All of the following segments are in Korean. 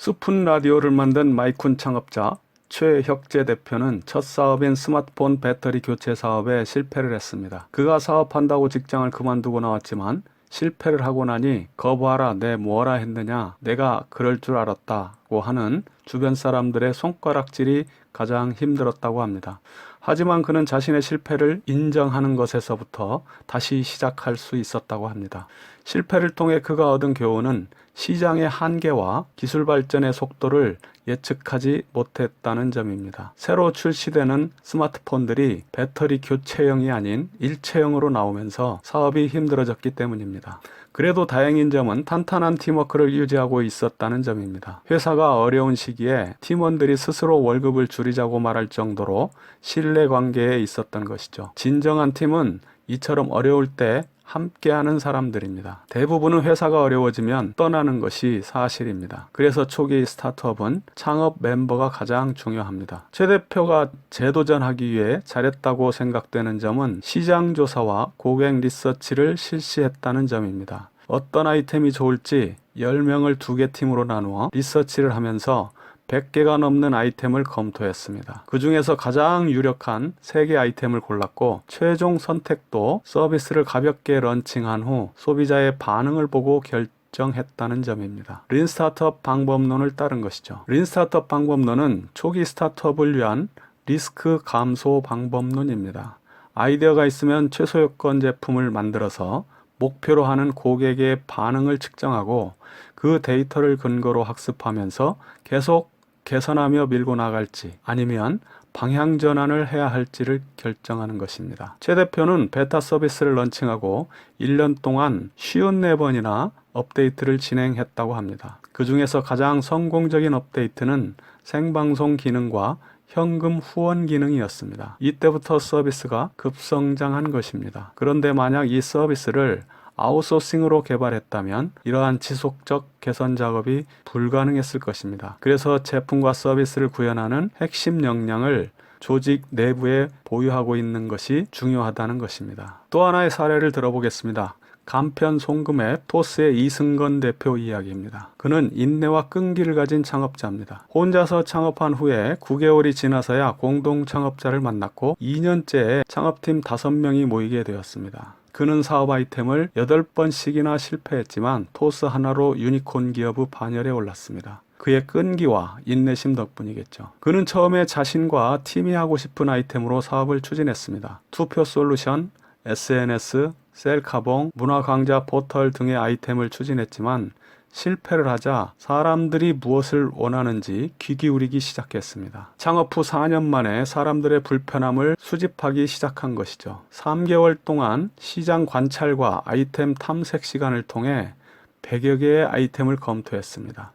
스푼 라디오를 만든 마이쿤 창업자 최혁재 대표는 첫 사업인 스마트폰 배터리 교체 사업에 실패를 했습니다. 그가 사업한다고 직장을 그만두고 나왔지만 실패를 하고 나니 거봐라 내 뭐라 했느냐 내가 그럴 줄 알았다고 하는 주변 사람들의 손가락질이 가장 힘들었다고 합니다. 하지만 그는 자신의 실패를 인정하는 것에서부터 다시 시작할 수 있었다고 합니다. 실패를 통해 그가 얻은 교훈은 시장의 한계와 기술 발전의 속도를 예측하지 못했다는 점입니다. 새로 출시되는 스마트폰들이 배터리 교체형이 아닌 일체형으로 나오면서 사업이 힘들어졌기 때문입니다. 그래도 다행인 점은 탄탄한 팀워크를 유지하고 있었다는 점입니다. 회사가 어려운 시기에 팀원들이 스스로 월급을 줄이자고 말할 정도로 신뢰관계에 있었던 것이죠. 진정한 팀은 이처럼 어려울 때 함께하는 사람들입니다. 대부분은 회사가 어려워지면 떠나는 것이 사실입니다. 그래서 초기 스타트업은 창업 멤버가 가장 중요합니다. 최 대표가 재도전하기 위해 잘했다고 생각되는 점은 시장 조사와 고객 리서치를 실시했다는 점입니다. 어떤 아이템이 좋을지 10명을 2개 팀으로 나누어 리서치를 하면서 100개가 넘는 아이템을 검토했습니다. 그 중에서 가장 유력한 3개 아이템을 골랐고 최종 선택도 서비스를 가볍게 런칭한 후 소비자의 반응을 보고 결정했다는 점입니다. 린 스타트업 방법론을 따른 것이죠. 린 스타트업 방법론은 초기 스타트업을 위한 리스크 감소 방법론입니다. 아이디어가 있으면 최소 요건 제품을 만들어서 목표로 하는 고객의 반응을 측정하고 그 데이터를 근거로 학습하면서 계속 개선하며 밀고 나갈지 아니면 방향 전환을 해야 할지를 결정하는 것입니다. 최 대표는 베타 서비스를 런칭하고 1년 동안 54번이나 업데이트를 진행했다고 합니다. 그 중에서 가장 성공적인 업데이트는 생방송 기능과 현금 후원 기능이었습니다. 이때부터 서비스가 급성장한 것입니다. 그런데 만약 이 서비스를 아웃소싱으로 개발했다면 이러한 지속적 개선 작업이 불가능했을 것입니다. 그래서 제품과 서비스를 구현하는 핵심 역량을 조직 내부에 보유하고 있는 것이 중요하다는 것입니다. 또 하나의 사례를 들어보겠습니다. 간편 송금 앱 토스의 이승건 대표 이야기입니다. 그는 인내와 끈기를 가진 창업자입니다. 혼자서 창업한 후에 9개월이 지나서야 공동 창업자를 만났고 2년째에 창업팀 5명이 모이게 되었습니다. 그는 사업 아이템을 8번씩이나 실패했지만 토스 하나로 유니콘 기업의 반열에 올랐습니다. 그의 끈기와 인내심 덕분이겠죠. 그는 처음에 자신과 팀이 하고 싶은 아이템으로 사업을 추진했습니다. 투표 솔루션, SNS, 셀카봉, 문화강좌 포털 등의 아이템을 추진했지만 실패를 하자 사람들이 무엇을 원하는지 귀 기울이기 시작했습니다. 창업 후 4년 만에 사람들의 불편함을 수집하기 시작한 것이죠. 3개월 동안 시장 관찰과 아이템 탐색 시간을 통해 100여 개의 아이템을 검토했습니다.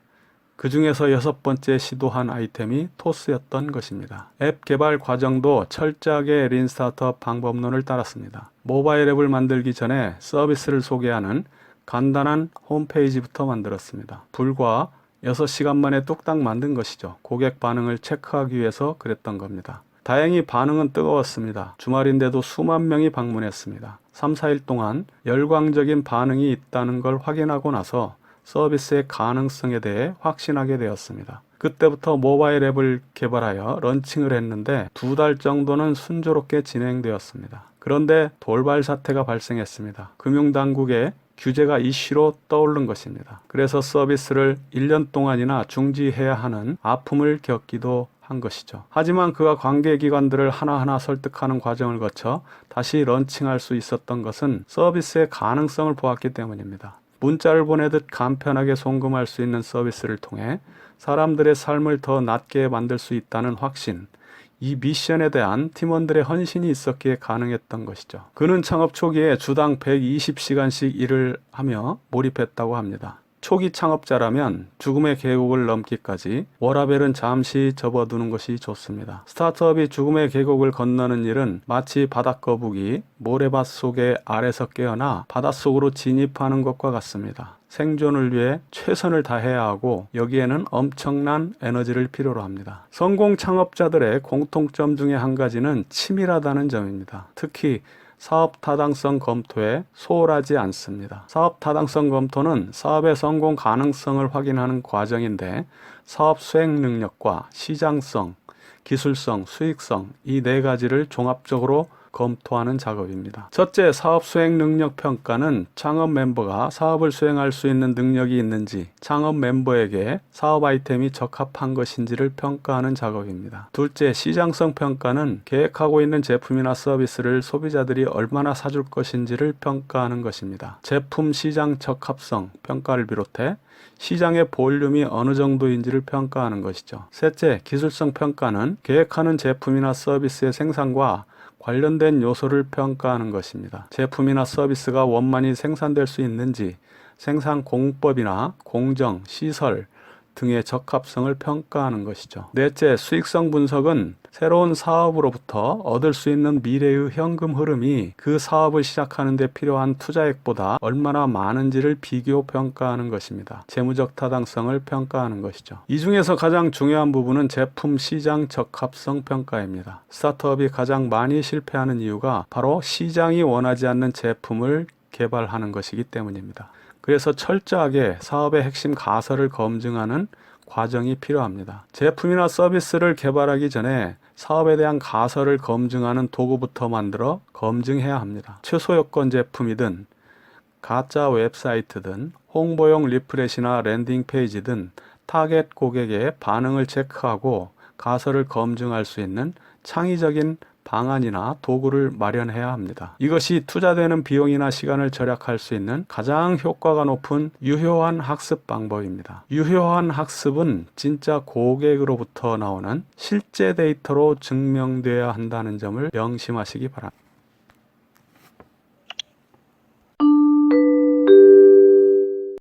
그 중에서 6번째 시도한 아이템이 토스였던 것입니다. 앱 개발 과정도 철저하게 린 스타트업 방법론을 따랐습니다. 모바일 앱을 만들기 전에 서비스를 소개하는 간단한 홈페이지부터 만들었습니다. 불과 6시간 만에 뚝딱 만든 것이죠. 고객 반응을 체크하기 위해서 그랬던 겁니다. 다행히 반응은 뜨거웠습니다. 주말인데도 수만 명이 방문했습니다. 3, 4일 동안 열광적인 반응이 있다는 걸 확인하고 나서 서비스의 가능성에 대해 확신하게 되었습니다. 그때부터 모바일 앱을 개발하여 런칭을 했는데 2달 정도는 순조롭게 진행되었습니다. 그런데 돌발 사태가 발생했습니다. 금융당국의 규제가 이슈로 떠오른 것입니다. 그래서 서비스를 1년 동안이나 중지해야 하는 아픔을 겪기도 한 것이죠. 하지만 그가 관계기관들을 하나하나 설득하는 과정을 거쳐 다시 런칭할 수 있었던 것은 서비스의 가능성을 보았기 때문입니다. 문자를 보내듯 간편하게 송금할 수 있는 서비스를 통해 사람들의 삶을 더 낫게 만들 수 있다는 확신, 이 미션에 대한 팀원들의 헌신이 있었기에 가능했던 것이죠. 그는 창업 초기에 주당 120시간씩 일을 하며 몰입했다고 합니다. 초기 창업자라면 죽음의 계곡을 넘기까지 워라밸은 잠시 접어두는 것이 좋습니다. 스타트업이 죽음의 계곡을 건너는 일은 마치 바닷거북이 모래밭 속에 알에서 깨어나 바닷속으로 진입하는 것과 같습니다. 생존을 위해 최선을 다해야 하고 여기에는 엄청난 에너지를 필요로 합니다. 성공 창업자들의 공통점 중에 한 가지는 치밀하다는 점입니다. 특히 사업 타당성 검토에 소홀하지 않습니다. 사업 타당성 검토는 사업의 성공 가능성을 확인하는 과정인데 사업 수행 능력과 시장성, 기술성, 수익성 이 네 가지를 종합적으로 검토하는 작업입니다. 첫째, 사업 수행 능력 평가는 창업 멤버가 사업을 수행할 수 있는 능력이 있는지, 창업 멤버에게 사업 아이템이 적합한 것인지를 평가하는 작업입니다. 둘째, 시장성 평가는 계획하고 있는 제품이나 서비스를 소비자들이 얼마나 사줄 것인지를 평가하는 것입니다. 제품 시장 적합성 평가를 비롯해 시장의 볼륨이 어느 정도인지를 평가하는 것이죠. 셋째, 기술성 평가는 계획하는 제품이나 서비스의 생산과 관련된 요소를 평가하는 것입니다. 제품이나 서비스가 원만히 생산될 수 있는지, 생산 공법이나 공정, 시설 등의 적합성을 평가하는 것이죠. 넷째, 수익성 분석은 새로운 사업으로부터 얻을 수 있는 미래의 현금 흐름이 그 사업을 시작하는 데 필요한 투자액보다 얼마나 많은지를 비교 평가하는 것입니다. 재무적 타당성을 평가하는 것이죠. 이 중에서 가장 중요한 부분은 제품 시장 적합성 평가입니다. 스타트업이 가장 많이 실패하는 이유가 바로 시장이 원하지 않는 제품을 개발하는 것이기 때문입니다. 그래서 철저하게 사업의 핵심 가설을 검증하는 과정이 필요합니다. 제품이나 서비스를 개발하기 전에 사업에 대한 가설을 검증하는 도구부터 만들어 검증해야 합니다. 최소 요건 제품이든 가짜 웹사이트든 홍보용 리프렛이나 랜딩 페이지든 타겟 고객의 반응을 체크하고 가설을 검증할 수 있는 창의적인 방안이나 도구를 마련해야 합니다. 이것이 투자되는 비용이나 시간을 절약할 수 있는 가장 효과가 높은 유효한 학습 방법입니다. 유효한 학습은 진짜 고객으로부터 나오는 실제 데이터로 증명되어야 한다는 점을 명심하시기 바랍니다.